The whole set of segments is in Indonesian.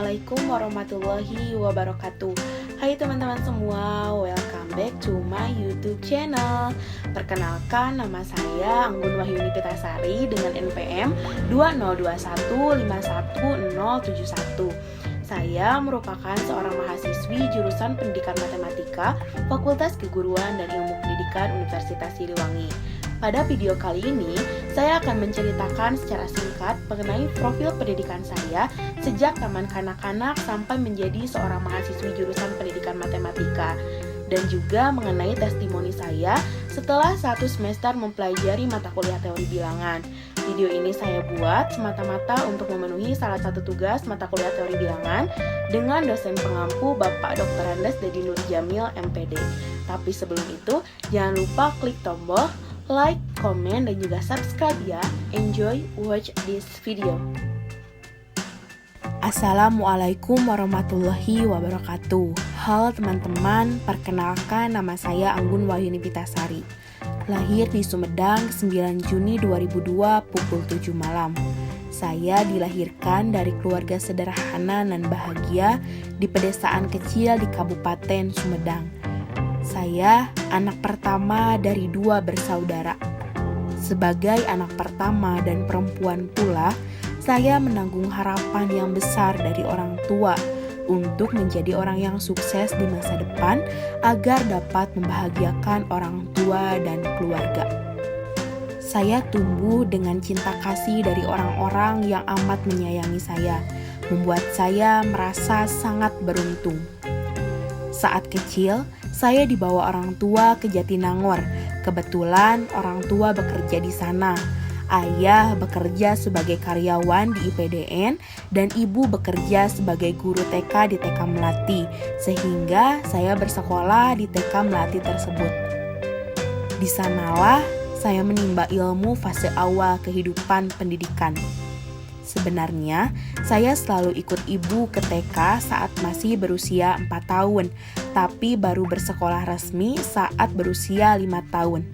Assalamualaikum warahmatullahi wabarakatuh. Hai teman-teman semua, welcome back to my YouTube channel. Perkenalkan, nama saya Anggun Wahyuni Pitasari dengan NPM 202151071. Saya merupakan seorang mahasiswi jurusan Pendidikan Matematika, Fakultas Keguruan dan Ilmu Pendidikan Universitas Siliwangi. Pada video kali ini, saya akan menceritakan secara singkat mengenai profil pendidikan saya sejak taman kanak-kanak sampai menjadi seorang mahasiswi jurusan Pendidikan Matematika, dan juga mengenai testimoni saya setelah 1 semester mempelajari mata kuliah teori bilangan. Video ini saya buat semata-mata untuk memenuhi salah satu tugas mata kuliah teori bilangan dengan dosen pengampu Bapak Dr. Andes Dedi Nur Jamil MPD. Tapi sebelum itu, jangan lupa klik tombol like, komen, dan juga subscribe ya. Enjoy watch this video. Assalamualaikum warahmatullahi wabarakatuh. Halo teman-teman, perkenalkan nama saya Anggun Wahyuni Pitasari. Lahir di Sumedang 9 Juni 2002 pukul 7 malam. Saya dilahirkan dari keluarga sederhana dan bahagia di pedesaan kecil di Kabupaten Sumedang. Saya anak pertama dari 2 bersaudara. Sebagai anak pertama dan perempuan pula, saya menanggung harapan yang besar dari orang tua untuk menjadi orang yang sukses di masa depan agar dapat membahagiakan orang tua dan keluarga. Saya tumbuh dengan cinta kasih dari orang-orang yang amat menyayangi saya, membuat saya merasa sangat beruntung. Saat kecil, saya dibawa orang tua ke Jatinangor. Kebetulan orang tua bekerja di sana. Ayah bekerja sebagai karyawan di IPDN dan ibu bekerja sebagai guru TK di TK Melati, sehingga saya bersekolah di TK Melati tersebut. Di sanalah saya menimba ilmu fase awal kehidupan pendidikan. Sebenarnya, saya selalu ikut ibu ke TK saat masih berusia 4 tahun, tapi baru bersekolah resmi saat berusia 5 tahun.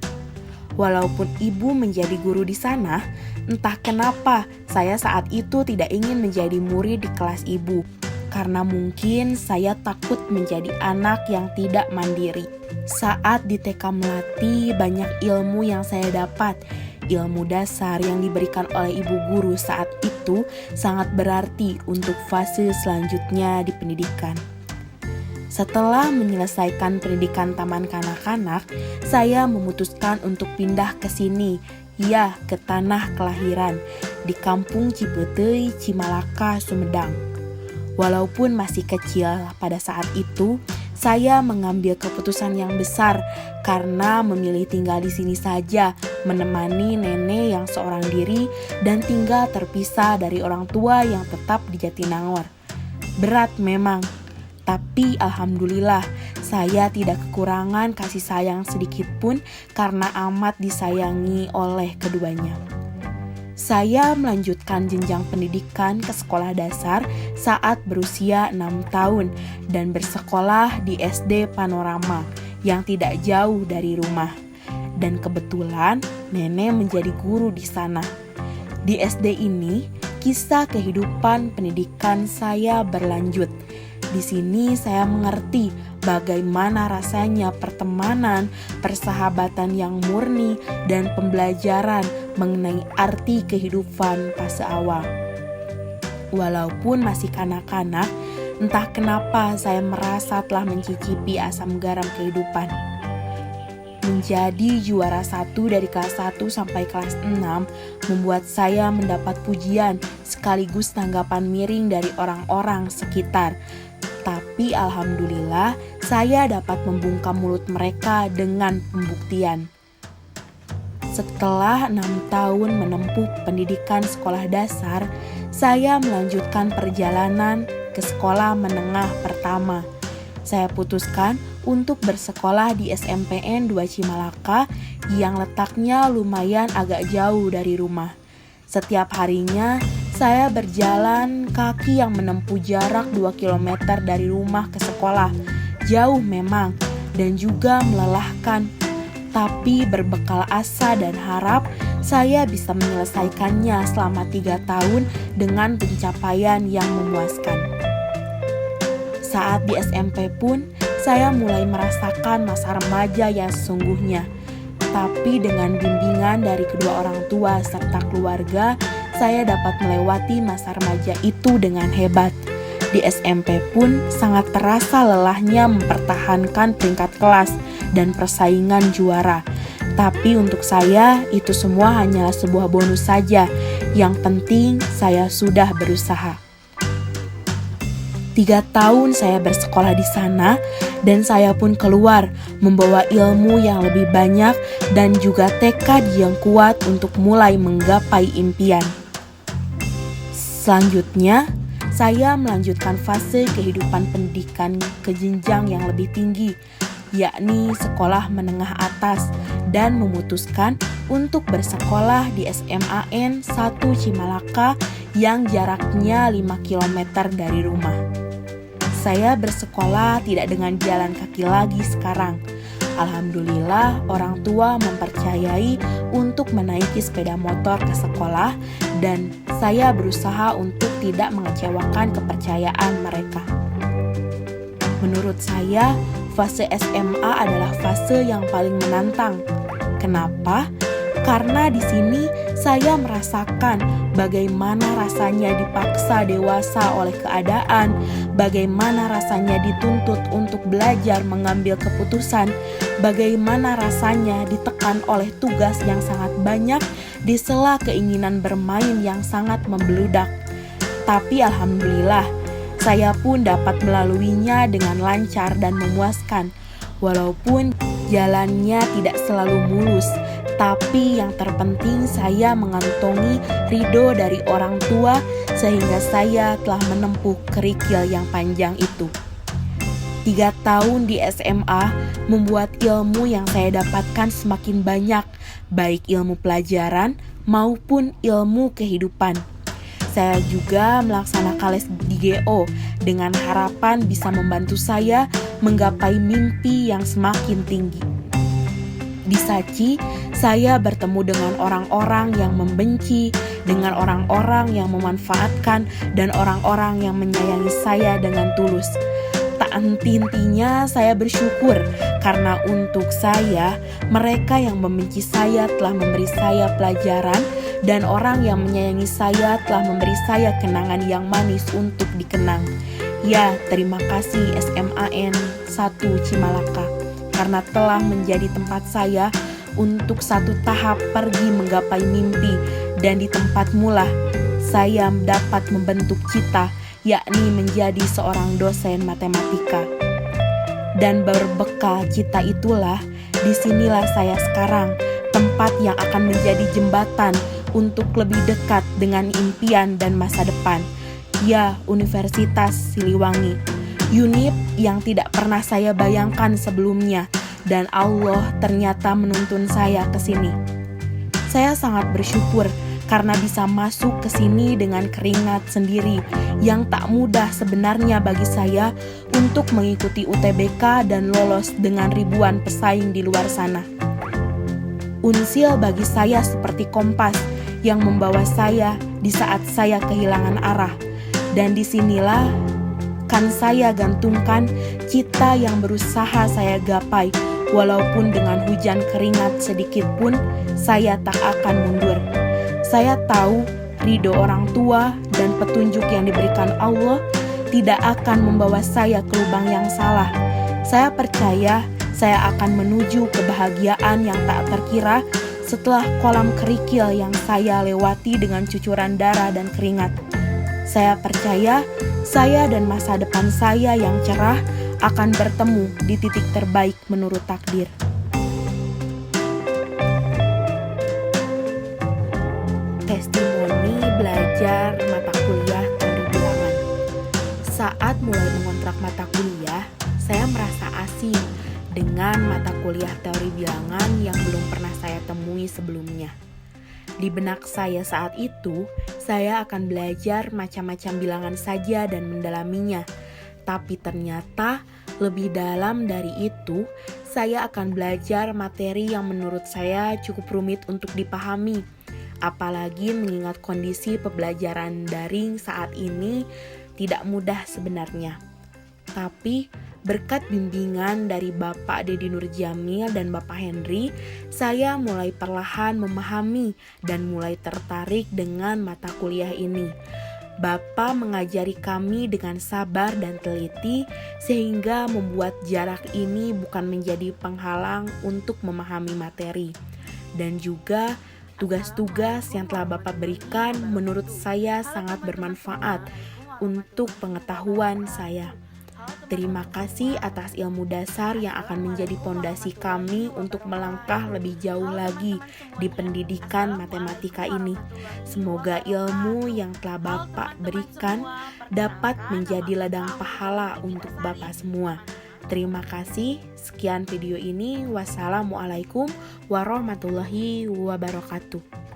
Walaupun ibu menjadi guru di sana, entah kenapa saya saat itu tidak ingin menjadi murid di kelas ibu, karena mungkin saya takut menjadi anak yang tidak mandiri. Saat di TK Melati, banyak ilmu yang saya dapat. Ilmu dasar yang diberikan oleh ibu guru saat itu sangat berarti untuk fase selanjutnya di pendidikan. Setelah menyelesaikan pendidikan taman kanak-kanak, saya memutuskan untuk pindah ke sini, ya ke tanah kelahiran, di Kampung Cipeteuy, Cimalaka, Sumedang. Walaupun masih kecil pada saat itu, saya mengambil keputusan yang besar karena memilih tinggal di sini saja, menemani nenek yang seorang diri dan tinggal terpisah dari orang tua yang tetap di Jatinangor. Berat memang, tapi alhamdulillah saya tidak kekurangan kasih sayang sedikit pun karena amat disayangi oleh keduanya. Saya melanjutkan jenjang pendidikan ke sekolah dasar saat berusia 6 tahun dan bersekolah di SD Panorama yang tidak jauh dari rumah. Dan kebetulan nenek menjadi guru di sana. Di SD ini, kisah kehidupan pendidikan saya berlanjut. Di sini saya mengerti bagaimana rasanya pertemanan, persahabatan yang murni, dan pembelajaran mengenai arti kehidupan fase awal. Walaupun masih kanak-kanak, entah kenapa saya merasa telah mencicipi asam garam kehidupan. Menjadi juara 1 dari kelas 1 sampai kelas 6 membuat saya mendapat pujian sekaligus tanggapan miring dari orang-orang sekitar. Tapi alhamdulillah saya dapat membungkam mulut mereka dengan pembuktian. Setelah 6 tahun menempuh pendidikan sekolah dasar, saya melanjutkan perjalanan ke sekolah menengah pertama. Saya putuskan untuk bersekolah di SMPN 2 Cimalaka yang letaknya lumayan agak jauh dari rumah. Setiap harinya saya berjalan kaki yang menempuh jarak 2 km dari rumah ke sekolah. Jauh memang dan juga melelahkan. Tapi berbekal asa dan harap, saya bisa menyelesaikannya selama 3 tahun dengan pencapaian yang memuaskan. Saat di SMP pun, saya mulai merasakan masa remaja yang sesungguhnya. Tapi dengan bimbingan dari kedua orang tua serta keluarga, saya dapat melewati masa remaja itu dengan hebat. Di SMP pun sangat terasa lelahnya mempertahankan peringkat kelas dan persaingan juara. Tapi untuk saya, itu semua hanyalah sebuah bonus saja. Yang penting, saya sudah berusaha. 3 tahun saya bersekolah di sana, dan saya pun keluar membawa ilmu yang lebih banyak dan juga tekad yang kuat untuk mulai menggapai impian. Selanjutnya, saya melanjutkan fase kehidupan pendidikan ke jenjang yang lebih tinggi, yakni sekolah menengah atas, dan memutuskan untuk bersekolah di SMAN 1 Cimalaka yang jaraknya 5 km dari rumah. Saya bersekolah tidak dengan jalan kaki lagi sekarang. Alhamdulillah, orang tua mempercayai untuk menaiki sepeda motor ke sekolah, dan saya berusaha untuk tidak mengecewakan kepercayaan mereka. Menurut saya, fase SMA adalah fase yang paling menantang. Kenapa? Karena di sini saya merasakan bagaimana rasanya dipaksa dewasa oleh keadaan, bagaimana rasanya dituntut untuk belajar mengambil keputusan, bagaimana rasanya ditekan oleh tugas yang sangat banyak di sela keinginan bermain yang sangat membeludak. Tapi alhamdulillah, saya pun dapat melaluinya dengan lancar dan memuaskan. Walaupun jalannya tidak selalu mulus, tapi yang terpenting saya mengantongi ridho dari orang tua sehingga saya telah menempuh kerikil yang panjang itu. 3 tahun di SMA membuat ilmu yang saya dapatkan semakin banyak, baik ilmu pelajaran maupun ilmu kehidupan. Saya juga melaksanakan les di GO dengan harapan bisa membantu saya menggapai mimpi yang semakin tinggi. Di Sachi, saya bertemu dengan orang-orang yang membenci, dengan orang-orang yang memanfaatkan, dan orang-orang yang menyayangi saya dengan tulus. Tak henti-hentinya saya bersyukur karena untuk saya, mereka yang membenci saya telah memberi saya pelajaran, dan orang yang menyayangi saya telah memberi saya kenangan yang manis untuk dikenang. Ya, terima kasih SMAN 1 Cimalaka karena telah menjadi tempat saya untuk satu tahap pergi menggapai mimpi, dan di tempat mula saya dapat membentuk cita, yakni menjadi seorang dosen matematika. Dan berbekal cita itulah, disinilah saya sekarang, tempat yang akan menjadi jembatan untuk lebih dekat dengan impian dan masa depan. Ya, Universitas Siliwangi, UNIP yang tidak pernah saya bayangkan sebelumnya, dan Allah ternyata menuntun saya ke sini. Saya sangat bersyukur karena bisa masuk ke sini dengan keringat sendiri yang tak mudah sebenarnya bagi saya untuk mengikuti UTBK dan lolos dengan ribuan pesaing di luar sana. Unsil bagi saya seperti kompas yang membawa saya di saat saya kehilangan arah, dan disinilah kan saya gantungkan cita yang berusaha saya gapai. Walaupun dengan hujan keringat sedikit pun, saya tak akan mundur. Saya tahu ridho orang tua dan petunjuk yang diberikan Allah tidak akan membawa saya ke lubang yang salah. Saya percaya saya akan menuju kebahagiaan yang tak terkira setelah kolam kerikil yang saya lewati dengan cucuran darah dan keringat. Saya percaya saya dan masa depan saya yang cerah akan bertemu di titik terbaik menurut takdir. Testimoni belajar mata kuliah teori bilangan. Saat mulai mengontrak mata kuliah, saya merasa asing dengan mata kuliah teori bilangan yang belum pernah saya temui sebelumnya. Di benak saya saat itu, saya akan belajar macam-macam bilangan saja dan mendalaminya. Tapi ternyata lebih dalam dari itu, saya akan belajar materi yang menurut saya cukup rumit untuk dipahami. Apalagi mengingat kondisi pembelajaran daring saat ini tidak mudah sebenarnya. Tapi berkat bimbingan dari Bapak Dedi Nurjamil dan Bapak Henry, saya mulai perlahan memahami dan mulai tertarik dengan mata kuliah ini. Bapak mengajari kami dengan sabar dan teliti sehingga membuat jarak ini bukan menjadi penghalang untuk memahami materi. Dan juga tugas-tugas yang telah Bapak berikan menurut saya sangat bermanfaat untuk pengetahuan saya. Terima kasih atas ilmu dasar yang akan menjadi pondasi kami untuk melangkah lebih jauh lagi di pendidikan matematika ini. Semoga ilmu yang telah Bapak berikan dapat menjadi ladang pahala untuk Bapak semua. Terima kasih. Sekian video ini. Wassalamualaikum warahmatullahi wabarakatuh.